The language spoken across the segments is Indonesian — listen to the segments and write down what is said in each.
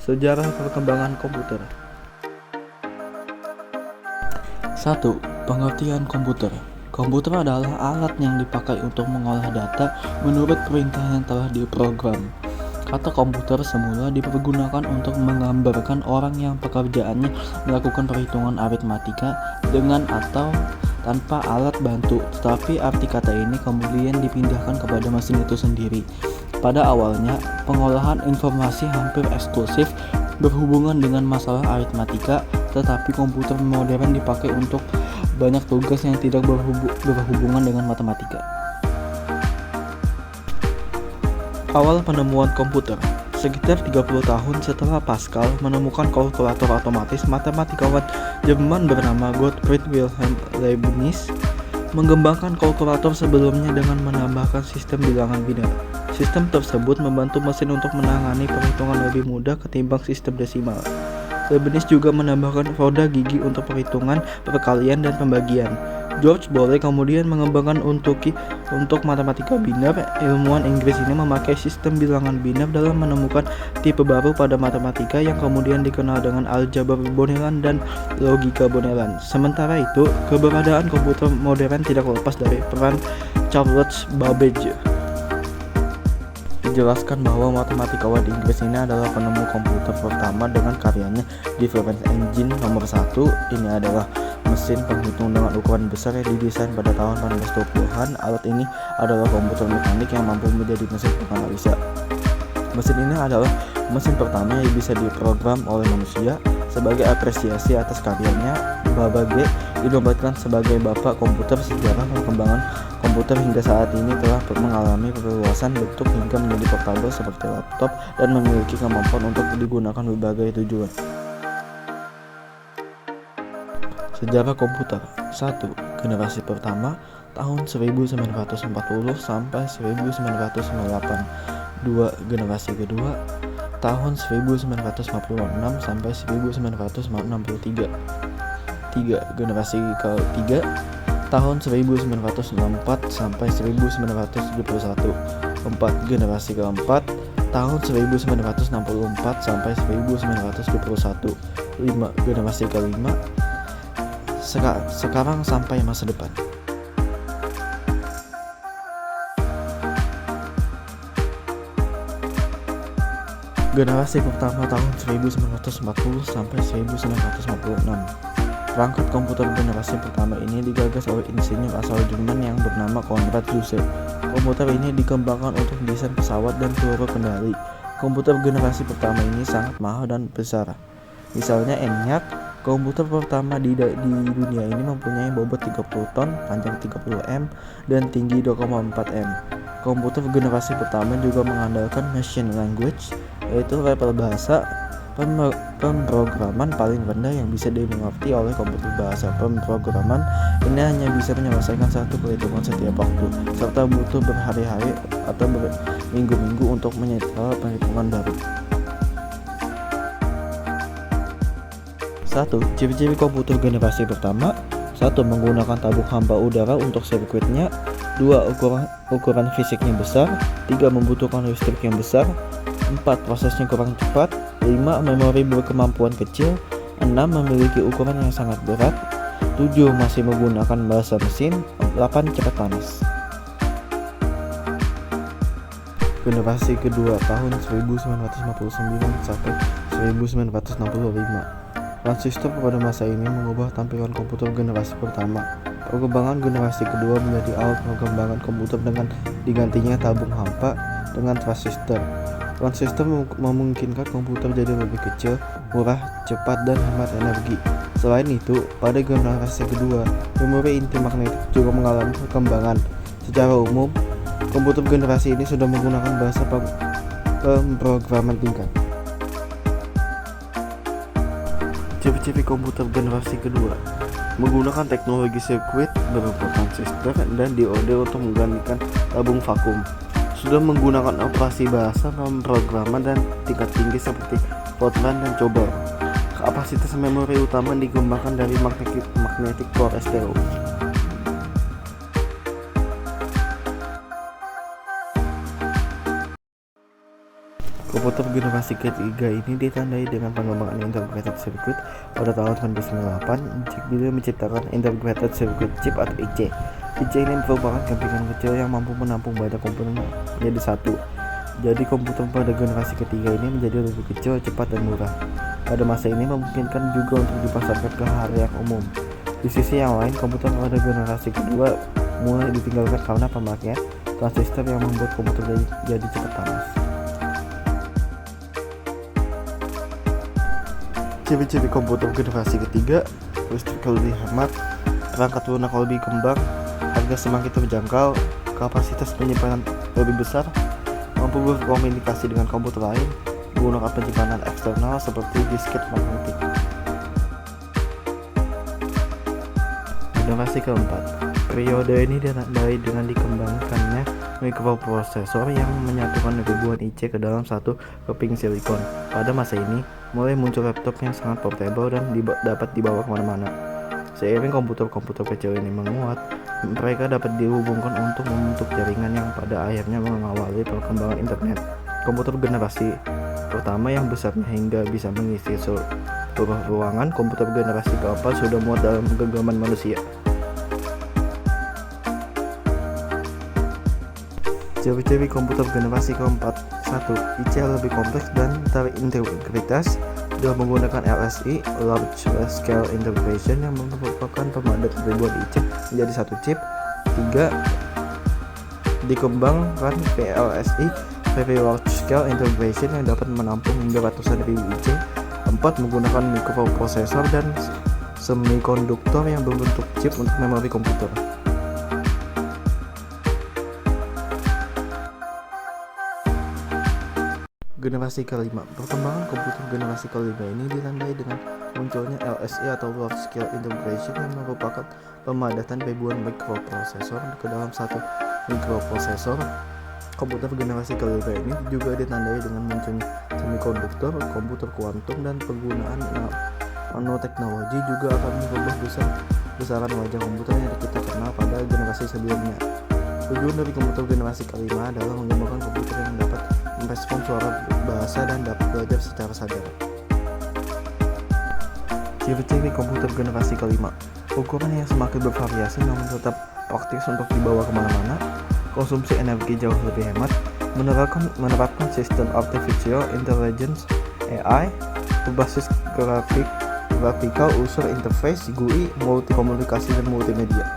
Sejarah perkembangan komputer. 1. Pengertian komputer. Komputer adalah alat yang dipakai untuk mengolah data menurut perintah yang telah diprogram. Kata komputer semula dipergunakan untuk menggambarkan orang yang pekerjaannya melakukan perhitungan aritmatika dengan atau tanpa alat bantu, tetapi arti kata ini kemudian dipindahkan kepada mesin itu sendiri. Pada awalnya, pengolahan informasi hampir eksklusif berhubungan dengan masalah aritmatika, tetapi komputer modern dipakai untuk banyak tugas yang tidak berhubungan dengan matematika. Awal penemuan komputer. Sekitar 30 tahun setelah Pascal menemukan kalkulator otomatis, matematikawan Jerman bernama Gottfried Wilhelm Leibniz mengembangkan kalkulator sebelumnya dengan menambahkan sistem bilangan biner. Sistem tersebut membantu mesin untuk menangani perhitungan lebih mudah ketimbang sistem desimal. Leibniz juga menambahkan roda gigi untuk perhitungan perkalian dan pembagian. George Boole kemudian mengembangkan untuk matematika biner. Ilmuwan Inggris ini memakai sistem bilangan biner dalam menemukan tipe baru pada matematika yang kemudian dikenal dengan aljabar Boolean dan logika Boolean. Sementara itu, keberadaan komputer modern tidak lepas dari peran Charles Babbage. Dijelaskan bahwa matematikawan Inggris ini adalah penemu komputer pertama dengan karyanya Difference Engine nomor 1. Ini adalah mesin penghitung dengan ukuran besar yang didesain pada tahun 1820-an. Alat ini adalah komputer mekanik yang mampu menjadi mesin penganalisa. Mesin ini adalah mesin pertama yang bisa diprogram oleh manusia. Sebagai apresiasi atas karyanya, Babbage dinobatkan sebagai bapak komputer. Sejarah perkembangan komputer hingga saat ini telah mengalami perluasan bentuk hingga menjadi portable seperti laptop dan memiliki kemampuan untuk digunakan berbagai tujuan. Sejarah komputer. 1. Generasi pertama tahun 1940 sampai 1998. 2. Generasi kedua tahun 1956 sampai 1963. 3. Generasi ketiga tahun 1964 sampai 1971. 4. Generasi keempat tahun 1964 sampai 1971. 5. Generasi kelima sekarang sampai masa depan. Generasi pertama tahun 1940 sampai 1956. Perangkat komputer generasi pertama ini digagas oleh insinyur asal Jerman yang bernama Konrad Zuse. Komputer ini dikembangkan untuk desain pesawat dan peluru kendali. Komputer generasi pertama ini sangat mahal dan besar. Misalnya ENIAC, komputer pertama di dunia ini mempunyai bobot 30 ton, panjang 30 m, dan tinggi 2,4 m. Komputer generasi pertama juga mengandalkan machine language, yaitu level bahasa pemrograman paling rendah yang bisa dimengerti oleh komputer. Bahasa pemrograman ini hanya bisa menyelesaikan satu perhitungan setiap waktu, serta butuh berhari-hari atau berminggu-minggu untuk menyetel perhitungan baru. 1. Ciri-ciri komputer generasi pertama. 1. Menggunakan tabung hampa udara untuk sirkuitnya. 2. Ukuran fisiknya besar. 3. Membutuhkan listrik yang besar. 4. Prosesnya kurang cepat. 5. Memori berkemampuan kecil. 6. Memiliki ukuran yang sangat berat. 7. Masih menggunakan bahasa mesin. 8. Cepat panas. Generasi kedua tahun 1959 sampai 1965. Transistor pada masa ini mengubah tampilan komputer generasi pertama. Perkembangan generasi kedua menjadi awal perkembangan komputer dengan digantinya tabung hampa dengan transistor. Transistor memungkinkan komputer jadi lebih kecil, murah, cepat, dan hemat energi. Selain itu, pada generasi kedua, memori inti magnetik juga mengalami perkembangan. Secara umum, komputer generasi ini sudah menggunakan bahasa pemrograman tingkat. Ciri-ciri komputer generasi kedua: menggunakan teknologi sirkuit berupa transistor dan diode untuk menggantikan tabung vakum. Sudah menggunakan operasi bahasa pemrograman dan tingkat tinggi seperti Fortran dan COBOL. Kapasitas memori utama dikembangkan dari magnetic core STO. Komputer generasi ketiga ini ditandai dengan pengembangan Integrated Circuit pada tahun 1998. Beliau menciptakan Integrated Circuit Chip atau IC. IC ini merupakan kepingan kecil yang mampu menampung banyak komponen menjadi satu. Jadi komputer pada generasi ketiga ini menjadi lebih kecil, cepat, dan murah. Pada masa ini memungkinkan juga untuk dipasarkan ke halayak umum. Di sisi yang lain, komputer pada generasi kedua mulai ditinggalkan karena pemakaian transistor yang membuat komputer jadi cepat panas. Ciri-ciri komputer generasi ketiga: listrik lebih hemat, perangkat lunak lebih kembang, harga semakin terjangkau, kapasitas penyimpanan lebih besar, mampu berkomunikasi dengan komputer lain, menggunakan penyimpanan eksternal seperti disket magnetik. Generasi keempat, periode ini ditandai dengan dikembangkannya mikroprosesor yang menyatukan ribuan IC ke dalam satu keping silikon. Pada masa ini, mulai muncul laptop yang sangat portable dan dapat dibawa kemana-mana. Seiring komputer-komputer kecil ini menguat, mereka dapat dihubungkan untuk membentuk jaringan yang pada akhirnya mengawali perkembangan internet. Komputer generasi pertama yang besarnya hingga bisa mengisi seluruh ruangan, komputer generasi keempat sudah muat dalam genggaman manusia. Ciri-ciri komputer generasi keempat: 1. IC lebih kompleks dan terintegritas dengan menggunakan LSI (Large Scale Integration) yang merupakan pemadat ribuan IC menjadi satu chip. 3. Dikembangkan VLSI (Very Large Scale Integration) yang dapat menampung hingga ratusan ribu IC. 4. Menggunakan mikroprosesor dan semikonduktor yang berbentuk chip untuk memori komputer. Generasi kelima. Perkembangan komputer generasi kelima ini ditandai dengan munculnya LSI atau Large Scale Integration yang merupakan pemadatan ribuan mikroprosesor ke dalam satu mikroprosesor. Komputer generasi kelima ini juga ditandai dengan munculnya semikonduktor, komputer kuantum, dan penggunaan nanoteknologi juga akan mengubah besaran wajah komputer yang kita kenal pada generasi sebelumnya. Tujuan dari komputer generasi kelima adalah mengembangkan komputer yang dapat merespon suara, bahasa, dan dapat belajar secara sadar. Ciri-ciri komputer generasi kelima: ukuran yang semakin bervariasi namun tetap praktis untuk dibawa kemana-mana, konsumsi energi jauh lebih hemat, menerapkan sistem artificial intelligence AI berbasis graphical user interface GUI, multikomunikasi, dan multimedia.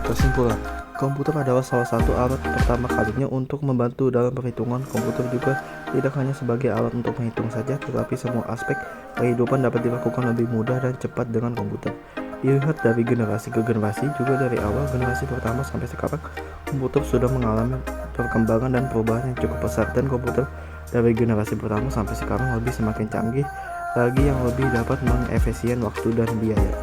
Kesimpulan: komputer adalah salah satu alat pertama kalinya untuk membantu dalam perhitungan. Komputer juga tidak hanya sebagai alat untuk menghitung saja, tetapi semua aspek kehidupan dapat dilakukan lebih mudah dan cepat dengan komputer. Dilihat dari generasi ke generasi, juga dari awal generasi pertama sampai sekarang, komputer sudah mengalami perkembangan dan perubahan yang cukup pesat, dan komputer dari generasi pertama sampai sekarang lebih semakin canggih lagi yang lebih dapat mengefisien waktu dan biaya.